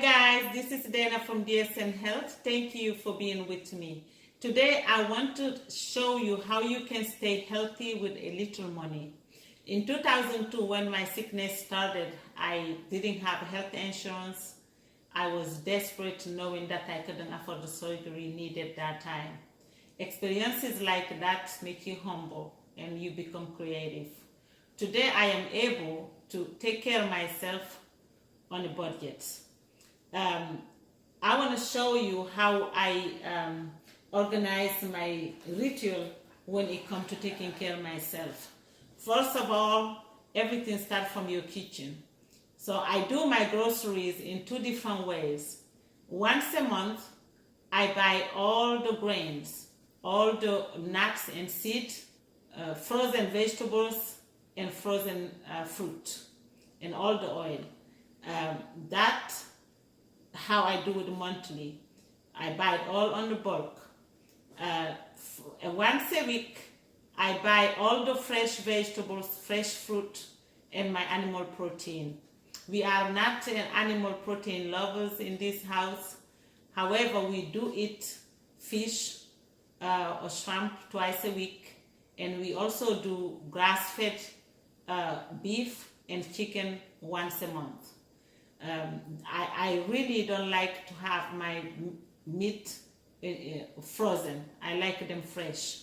guys, this is Dana from DSN Health. Thank you for being with me. Today I want to show you how you can stay healthy with a little money. In 2002, when my sickness started, I didn't have health insurance. I was desperate knowing that I couldn't afford the surgery needed that time. Experiences like that make you humble and you become creative. Today I am able to take care of myself on a budget. I want to show you how I organize my ritual when it comes to taking care of myself. First of all, everything starts from your kitchen. So I do my groceries in two different ways. Once a month, I buy all the grains, all the nuts and seeds, frozen vegetables, and frozen fruit, and all the oil. That's how I do it monthly. I buy it all on the bulk. Once a week, I buy all the fresh vegetables, fresh fruit, and my animal protein. We are not animal protein lovers in this house. However, we do eat fish or shrimp twice a week, and we also do grass-fed beef and chicken once a month. I really don't like to have my meat frozen. I like them fresh.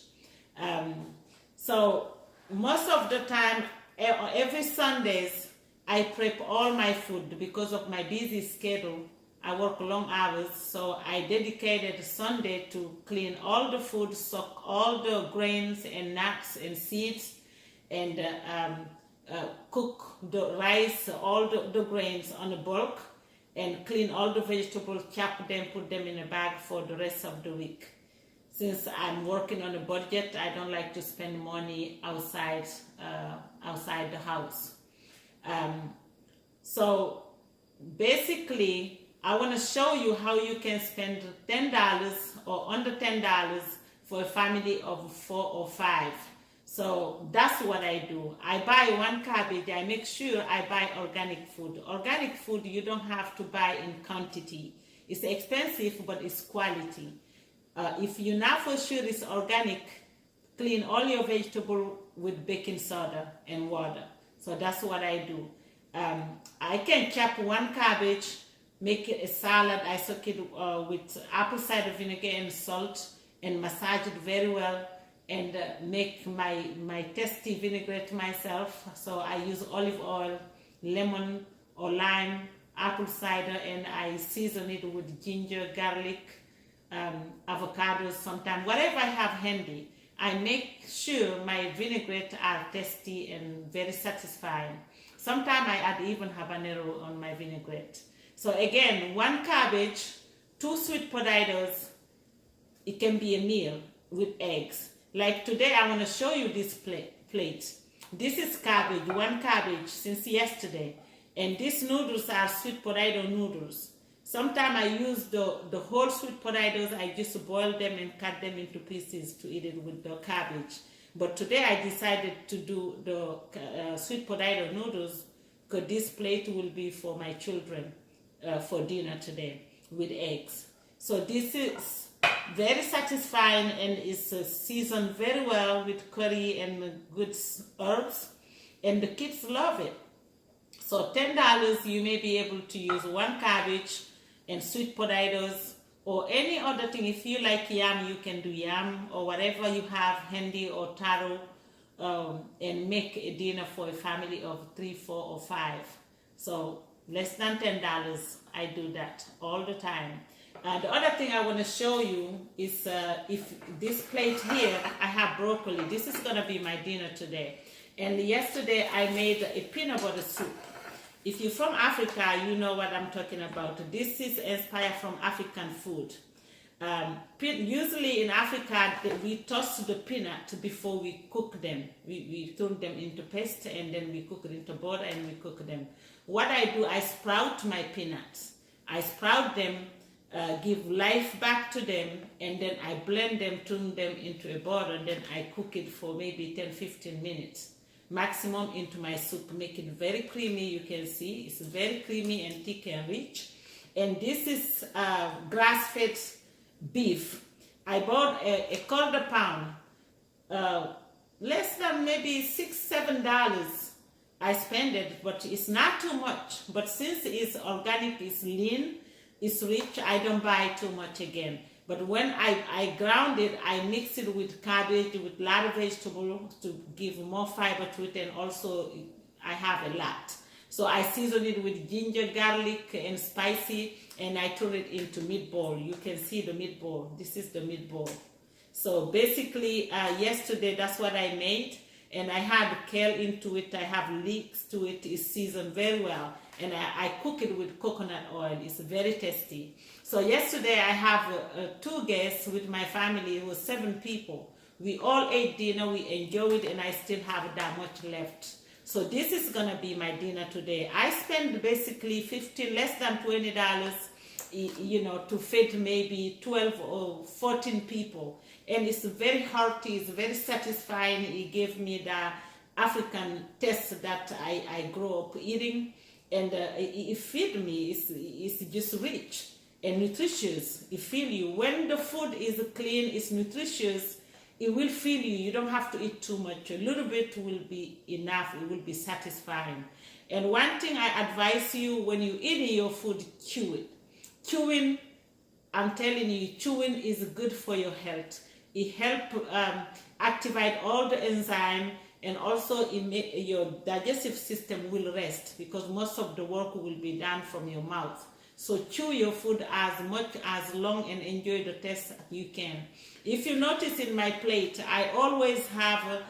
So most of the time, every Sundays, I prep all my food because of my busy schedule. I work long hours, so I dedicated Sunday to clean all the food, soak all the grains and nuts and seeds, and cook the rice, all the grains on the bulk, and clean all the vegetables, chop them, put them in a bag for the rest of the week. Since I'm working on a budget, I don't like to spend money outside the house. So basically, I want to show you how you can spend $10 or under $10 for a family of 4 or 5. So that's what I do. I buy one cabbage. I make sure I buy organic food. Organic food you don't have to buy in quantity. It's expensive, but it's quality. If you're not for sure it's organic, clean all your vegetable with baking soda and water. So that's what I do. I can chop one cabbage, make it a salad. I soak it with apple cider vinegar and salt and massage it very well, and make my tasty vinaigrette myself. So I use olive oil, lemon or lime, apple cider, and I season it with ginger, garlic, avocados sometimes, whatever I have handy. I make sure my vinaigrettes are tasty and very satisfying. Sometimes I add even habanero on my vinaigrette. So again, one cabbage, 2 sweet potatoes, it can be a meal with eggs. Like today, I want to show you this plate. This is cabbage, one cabbage since yesterday. And these noodles are sweet potato noodles. Sometimes I use the whole sweet potatoes. I just boil them and cut them into pieces to eat it with the cabbage. But today I decided to do the sweet potato noodles because this plate will be for my children for dinner today with eggs. So this is very satisfying and is seasoned very well with curry and good herbs, and the kids love it. So $10 you may be able to use one cabbage and sweet potatoes or any other thing. If you like yam, you can do yam or whatever you have handy, or taro, and make a dinner for a family of 3, 4, or 5. So less than $10. I do that all the time. The other thing I want to show you is if this plate here, I have broccoli. This is going to be my dinner today. And yesterday I made a peanut butter soup. If you're from Africa, you know what I'm talking about. This is inspired from African food. Usually in Africa, we toast the peanut before we cook them. We turn them into paste, and then we cook it into butter and we cook them. What I do, I sprout my peanuts. I sprout them, give life back to them, and then I blend them, turn them into a butter, and then I cook it for maybe 10-15 minutes. Maximum into my soup, make it very creamy. You can see it's very creamy and thick and rich. and this is grass-fed beef. I bought a quarter pound, less than maybe $6-7. I spend it, but it's not too much. But since it's organic, it's lean, it's rich, I don't buy too much again. But when I ground it, I mix it with cabbage, with a lot of vegetables to give more fiber to it, and also I have a lot. So I season it with ginger, garlic, and spicy, and I turn it into meatball. You can see the meatball. This is the meatball. So basically, yesterday, that's what I made. And I had kale into it. I have leeks to it. It's seasoned very well. And I cook it with coconut oil. It's very tasty. So yesterday, I have 2 guests with my family. It was 7 people. We all ate dinner. We enjoyed it, and I still have that much left. So this is gonna be my dinner today. I spend basically less than $20, you know, to feed maybe 12 or 14 people. And it's very hearty, it's very satisfying. It gave me the African taste that I grew up eating. And it feed me, it's just rich and nutritious. It fill you. When the food is clean, it's nutritious, it will fill you. You don't have to eat too much. A little bit will be enough. It will be satisfying. And one thing I advise you, when you eat your food, chew it. Chewing, I'm telling you, chewing is good for your health. It helps activate all the enzyme, and also your digestive system will rest because most of the work will be done from your mouth. So chew your food as long and enjoy the taste you can. If you notice in my plate, I always have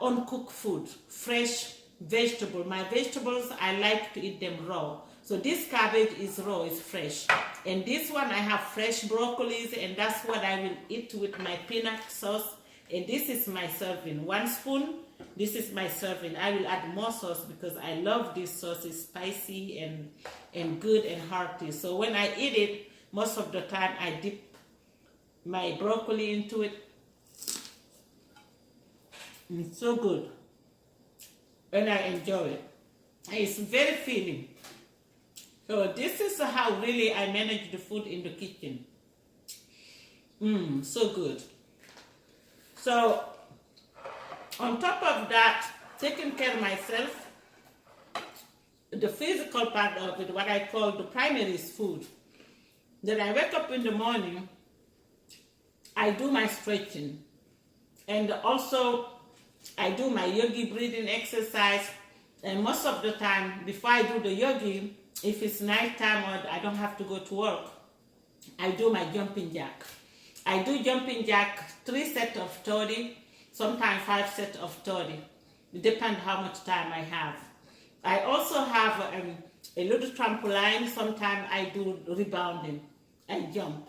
uncooked food, fresh vegetable. My vegetables, I like to eat them raw. So this cabbage is raw, it's fresh. And this one, I have fresh broccolis, and that's what I will eat with my peanut sauce. And this is my serving. 1 spoon, this is my serving. I will add more sauce because I love this sauce. It's spicy and good and hearty. So when I eat it, most of the time I dip my broccoli into it. It's so good. And I enjoy it. It's very filling. So this is how really I manage the food in the kitchen. So good. So on top of that, taking care of myself, the physical part of it, what I call the primary is food. Then I wake up in the morning, I do my stretching. And also I do my yogi breathing exercise. And most of the time, before I do the yogi, if it's nighttime or I don't have to go to work, I do my jumping jack. I do jumping jack 3 sets of 30, sometimes 5 sets of 30. It depends how much time I have. I also have a little trampoline. Sometimes I do rebounding. I jump.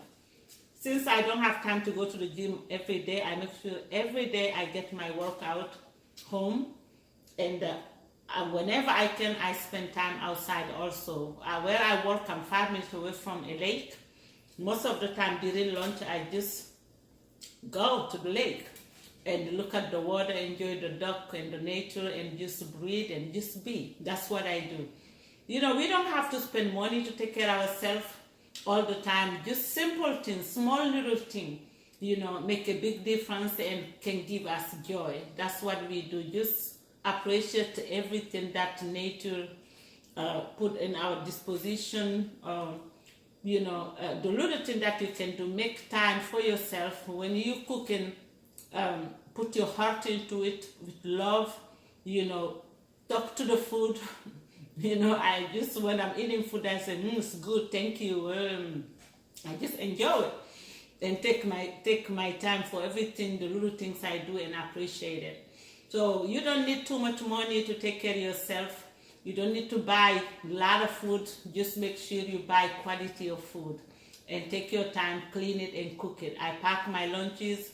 Since I don't have time to go to the gym every day, I make sure every day I get my workout home. And whenever I can, I spend time outside also. Where I work, I'm 5 minutes away from a lake. Most of the time during lunch, I just go to the lake and look at the water, enjoy the duck and the nature, and just breathe and just be. That's what I do. You know, we don't have to spend money to take care of ourselves all the time. Just simple things, small little things, you know, make a big difference and can give us joy. That's what we do. Just appreciate everything that nature put in our disposition. You know, the little thing that you can do, make time for yourself. When you cooking, put your heart into it with love, you know, talk to the food. You know, I just, when I'm eating food, I say, it's good, thank you. I just enjoy it and take my time for everything, the little things I do, and appreciate it. So you don't need too much money to take care of yourself. You don't need to buy a lot of food. Just make sure you buy quality of food and take your time, clean it and cook it. I pack my lunches,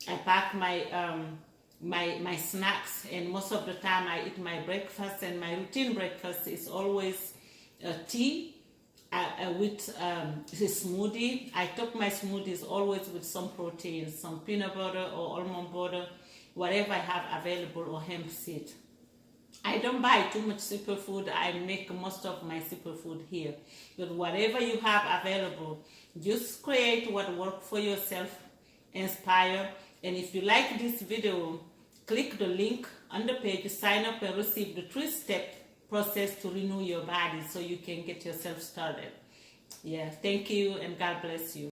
I pack my my snacks, and most of the time I eat my breakfast, and my routine breakfast is always tea with a smoothie. I top my smoothies always with some protein, some peanut butter or almond butter, whatever I have available, or hemp seed. I don't buy too much superfood. I make most of my superfood here. But whatever you have available, just create what works for yourself, inspire. And if you like this video, click the link on the page to sign up and receive the 3-step process to renew your body so you can get yourself started. Yeah, thank you and God bless you.